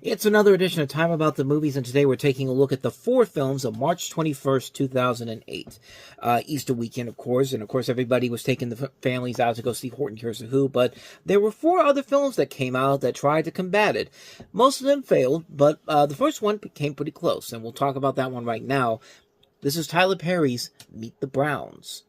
It's another edition of Time About the Movies, and today we're taking a look at the four films of March 21st, 2008. Easter weekend, of course, and of course everybody was taking the families out to go see Horton Hears a Who, but there were four other films that came out that tried to combat it. Most of them failed, but the first one came pretty close, and we'll talk about that one right now. This is Tyler Perry's Meet the Browns.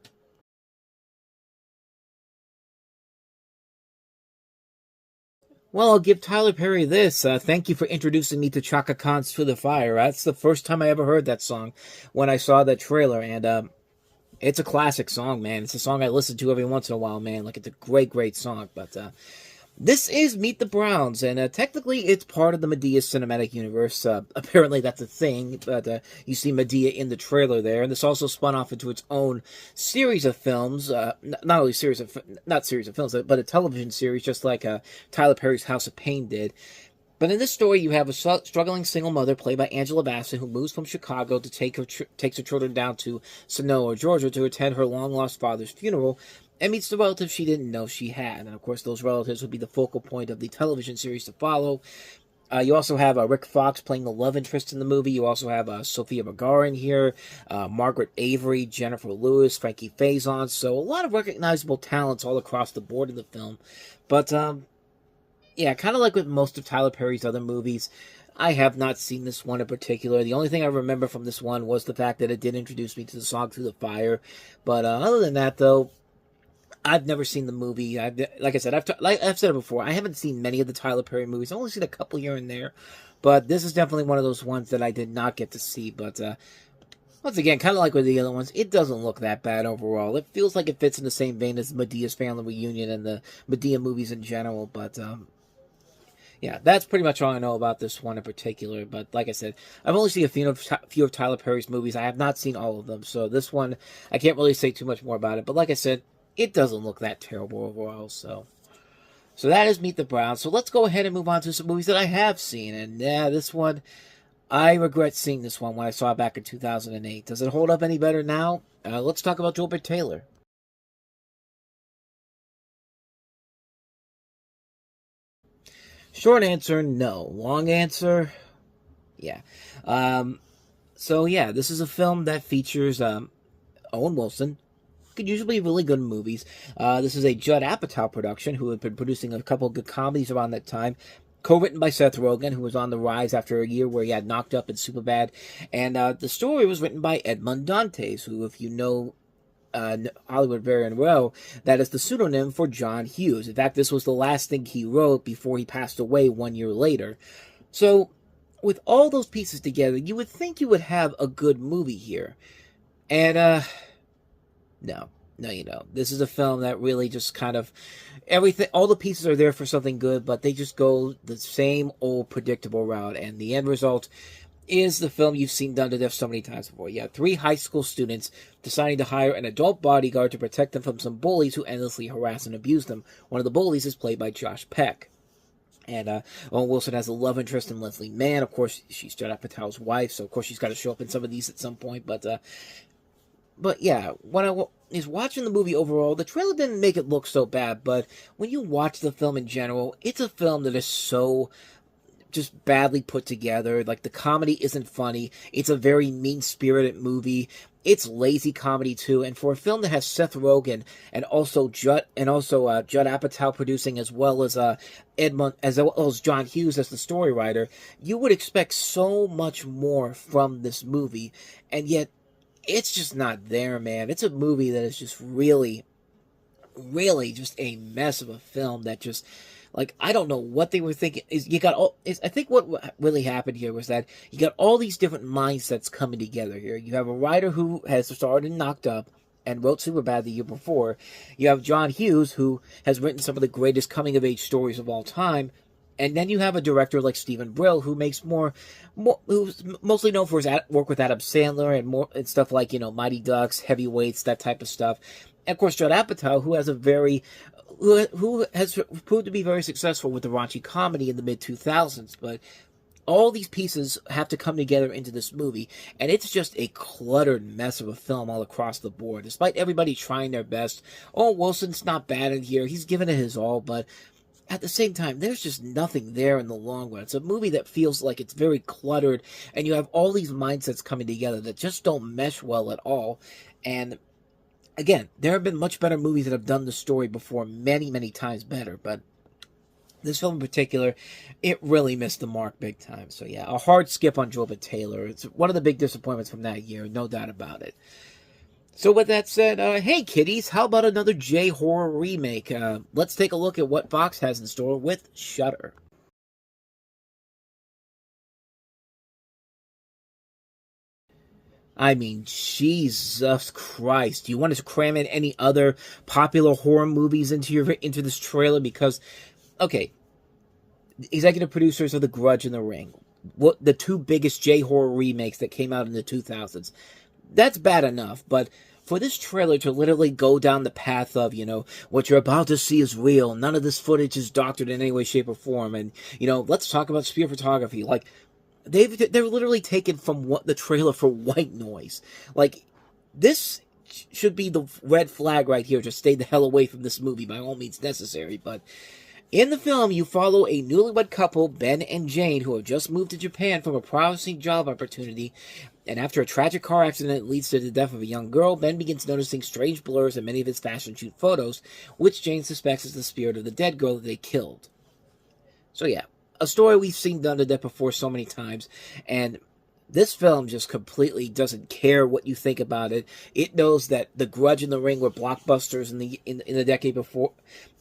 Well, I'll give Tyler Perry this. Thank you for introducing me to Chaka Khan's To the Fire. That's the first time I ever heard that song when I saw that trailer. And it's a classic song, man. It's a song I listen to every once in a while, man. Like, it's a great, great song. But this is Meet the Browns, and technically it's part of the Madea cinematic universe. Apparently that's a thing, but you see Madea in the trailer there, and this also spun off into its own series of films. Not only series of films, but a television series, just like Tyler Perry's House of Pain did. But in this story, you have a struggling single mother played by Angela Bassett who moves from Chicago to takes her children down to Sonoma, Georgia, to attend her long-lost father's funeral, and meets the relatives she didn't know she had. And of course, those relatives would be the focal point of the television series to follow. You also have Rick Fox playing the love interest in the movie. You also have Sofia Vergara in here, Margaret Avery, Jennifer Lewis, Frankie Faison. So a lot of recognizable talents all across the board in the film. But yeah, kind of like with most of Tyler Perry's other movies, I have not seen this one in particular. The only thing I remember from this one was the fact that it did introduce me to the song Through the Fire. But other than that, though, I've never seen the movie. Like I said, I've said it before. I haven't seen many of the Tyler Perry movies. I've only seen a couple here and there. But this is definitely one of those ones that I did not get to see. But once again, kind of like with the other ones, it doesn't look that bad overall. It feels like it fits in the same vein as Madea's Family Reunion and the Madea movies in general. But yeah, that's pretty much all I know about this one in particular. But like I said, I've only seen a few of Tyler Perry's movies. I have not seen all of them. So this one, I can't really say too much more about it. But like I said, it doesn't look that terrible overall. So that is Meet the Browns. So let's go ahead and move on to some movies that I have seen. And yeah, this one, I regret seeing this one when I saw it back in 2008. Does it hold up any better now? Let's talk about Gilbert Taylor. Short answer, no. Long answer, yeah. So yeah, this is a film that features Owen Wilson. Could usually be really good movies. This is a Judd Apatow production, who had been producing a couple of good comedies around that time. Co-written by Seth Rogen, who was on the rise after a year where he had Knocked Up and Superbad. And the story was written by Edmond Dantes, who, if you know Hollywood very well, that is the pseudonym for John Hughes. In fact, this was the last thing he wrote before he passed away 1 year later. So, with all those pieces together, you would think you would have a good movie here. And, no, you don't. This is a film that really just kind of, everything, all the pieces are there for something good, but they just go the same old predictable route, and the end result is the film you've seen done to death so many times before. You have three high school students deciding to hire an adult bodyguard to protect them from some bullies who endlessly harass and abuse them. One of the bullies is played by Josh Peck. And Owen Wilson has a love interest in Leslie Mann. Of course, she's Judd Apatow's wife, so of course she's got to show up in some of these at some point. But yeah, when I was watching the movie overall, the trailer didn't make it look so bad. But when you watch the film in general, it's a film that is so just badly put together. Like, the comedy isn't funny. It's a very mean-spirited movie. It's lazy comedy too. And for a film that has Seth Rogen and also Judd Apatow producing, as well as John Hughes as the story writer, you would expect so much more from this movie. And yet, it's just not there, man. It's a movie that is just really, really just a mess of a film that just, like, I don't know what they were thinking. I think what really happened here was that you got all these different mindsets coming together here. You have a writer who has started and Knocked Up and wrote Superbad the year before. You have John Hughes, who has written some of the greatest coming-of-age stories of all time. And then you have a director like Stephen Brill, who makes who's mostly known for his work with Adam Sandler and stuff like, Mighty Ducks, Heavyweights, that type of stuff. And of course, Judd Apatow, who has proved to be very successful with the raunchy comedy in the mid-2000s. But all these pieces have to come together into this movie, and it's just a cluttered mess of a film all across the board. Despite everybody trying their best, Owen Wilson's not bad in here. He's given it his all, but at the same time, there's just nothing there in the long run. It's a movie that feels like it's very cluttered, and you have all these mindsets coming together that just don't mesh well at all. And again, there have been much better movies that have done the story before, many, many times better, but this film in particular, it really missed the mark big time. So yeah, a hard skip on Joel Taylor. It's one of the big disappointments from that year, no doubt about it. So with that said, hey kiddies, how about another J-horror remake? Let's take a look at what Fox has in store with Shudder. I mean, Jesus Christ! Do you want to cram in any other popular horror movies into this trailer? Because, okay, executive producers of The Grudge and The Ring, what the two biggest J-horror remakes that came out in the 2000s. That's bad enough, but for this trailer to literally go down the path of, what you're about to see is real, none of this footage is doctored in any way, shape, or form, and, let's talk about spear photography. Like, they're literally taken from what the trailer for White Noise. Like, this should be the red flag right here. Just stay the hell away from this movie by all means necessary, but in the film, you follow a newlywed couple, Ben and Jane, who have just moved to Japan from a promising job opportunity, and after a tragic car accident leads to the death of a young girl, Ben begins noticing strange blurs in many of his fashion shoot photos, which Jane suspects is the spirit of the dead girl that they killed. So yeah, a story we've seen done to death before so many times, and this film just completely doesn't care what you think about it. It knows that The Grudge and The Ring were blockbusters in the decade before,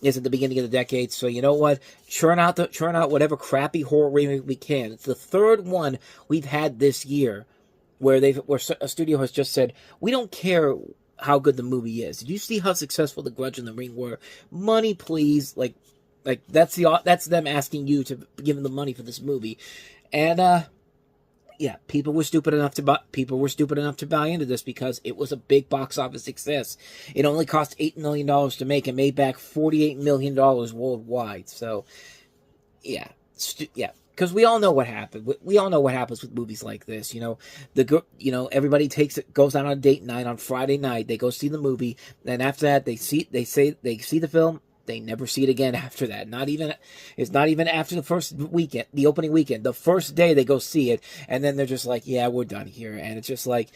is at the beginning of the decade. So you know what? Churn out whatever crappy horror remake we can. It's the third one we've had this year where a studio has just said, we don't care how good the movie is. Did you see how successful The Grudge and The Ring were? Money, please. Like that's them asking you to give them the money for this movie, and yeah, people were stupid enough to buy into this because it was a big box office success. It only cost $8 million to make and made back $48 million worldwide. So, yeah, because we all know what happened. We all know what happens with movies like this. Everybody goes out on a date night on Friday night. They go see the movie, and after that, they see the film. They never see it again after that. It's not even after the first weekend, the opening weekend. The first day they go see it, and then they're just like, yeah, we're done here. And it's just like,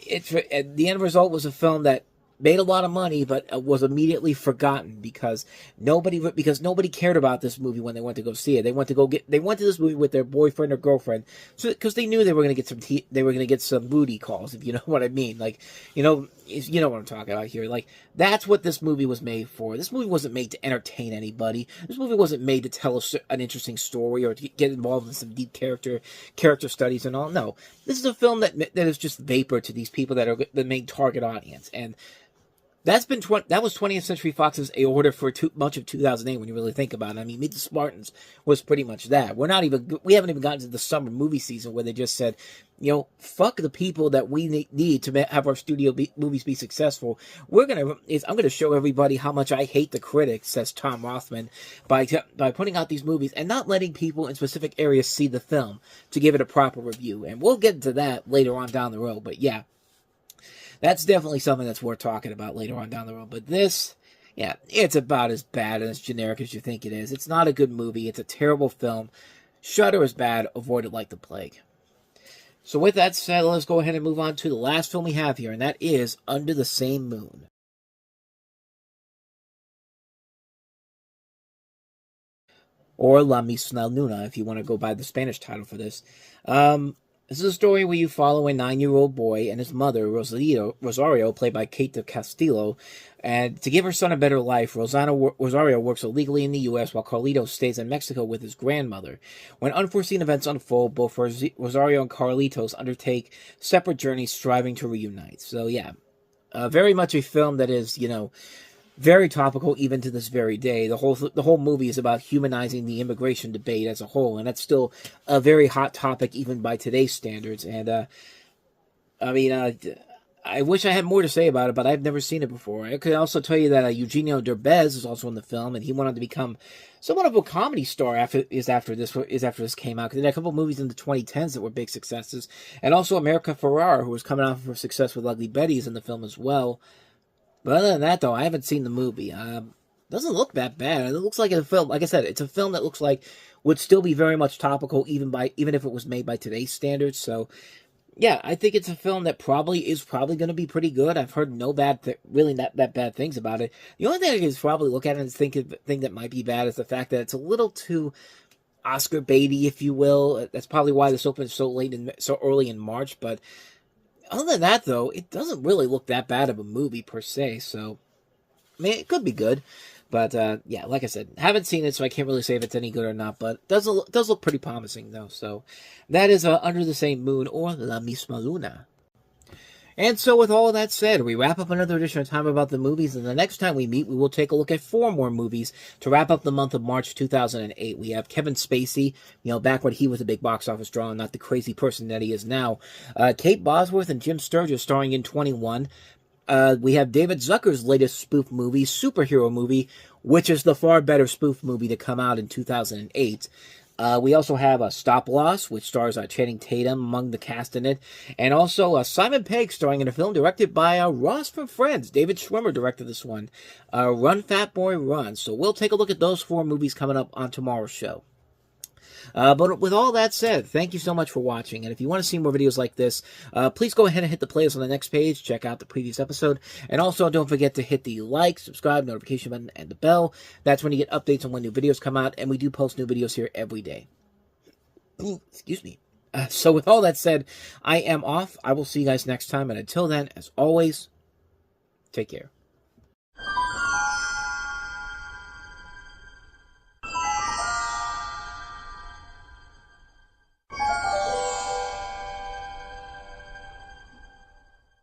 the end result was a film that made a lot of money, but was immediately forgotten because nobody cared about this movie when they went to go see it. They went to this movie with their boyfriend or girlfriend, because they knew they were going to get some booty calls, if you know what I mean. Like, you know what I'm talking about here. Like, that's what this movie was made for. This movie wasn't made to entertain anybody. This movie wasn't made to tell an interesting story or to get involved in some deep character studies and all. No, this is a film that is just vapor to these people that are the main target audience. And that was 20th Century Fox's aorta for much of 2008 when you really think about it. I mean, Meet the Spartans was pretty much that. We haven't even gotten to the summer movie season where they just said, fuck the people that we need to have our movies be successful. I'm gonna show everybody how much I hate the critics, says Tom Rothman, by putting out these movies and not letting people in specific areas see the film to give it a proper review. And we'll get into that later on down the road. But yeah, that's definitely something that's worth talking about later on down the road. But this, yeah, it's about as bad and as generic as you think it is. It's not a good movie. It's a terrible film. Shudder is bad. Avoid it like the plague. So with that said, let's go ahead and move on to the last film we have here, and that is Under the Same Moon. Or La Misma Luna, if you want to go by the Spanish title for this. This is a story where you follow a 9-year-old boy and his mother, Rosario, played by Kate del Castillo, and to give her son a better life, Rosario works illegally in the U.S. while Carlito stays in Mexico with his grandmother. When unforeseen events unfold, both Rosario and Carlitos undertake separate journeys striving to reunite. So yeah, very much a film that is, very topical even to this very day. The whole movie is about humanizing the immigration debate as a whole, and that's still a very hot topic even by today's standards. And I wish I had more to say about it, but I've never seen it before. I could also tell you that Eugenio Derbez is also in the film, and he went on to become somewhat of a comedy star after this came out. Because he had a couple movies in the 2010s that were big successes, and also America Ferrera, who was coming off of her success with Ugly Betty, is in the film as well. But other than that, though, I haven't seen the movie. doesn't look that bad. It looks like a film. Like I said, it's a film that looks like would still be very much topical, even if it was made by today's standards. So, yeah, I think it's a film that probably going to be pretty good. I've heard no really not that bad things about it. The only thing I can probably look at and think that might be bad is the fact that it's a little too Oscar baity, if you will. That's probably why this opened so early in March. But other than that, though, it doesn't really look that bad of a movie per se. So, I mean, it could be good. But, yeah, like I said, haven't seen it, so I can't really say if it's any good or not. But it does look pretty promising, though. So, that is Under the Same Moon, or La Misma Luna. And so, with all of that said, we wrap up another edition of Time About the Movies, and the next time we meet, we will take a look at 4 more movies to wrap up the month of March 2008. We have Kevin Spacey, back when he was a big box office draw, not the crazy person that he is now. Kate Bosworth and Jim Sturgis starring in 21. We have David Zucker's latest spoof movie, superhero movie, which is the far better spoof movie to come out in 2008. We also have Stop Loss, which stars Channing Tatum among the cast in it. And also Simon Pegg starring in a film directed by Ross from Friends. David Schwimmer directed this one. Run, Fat Boy, Run. So we'll take a look at those 4 movies coming up on tomorrow's show. But with all that said, thank you so much for watching. And if you want to see more videos like this, please go ahead and hit the playlist on the next page. Check out the previous episode. And also, don't forget to hit the like, subscribe, notification button, and the bell. That's when you get updates on when new videos come out. And we do post new videos here every day. Ooh, excuse me. So with all that said, I am off. I will see you guys next time. And until then, as always, take care.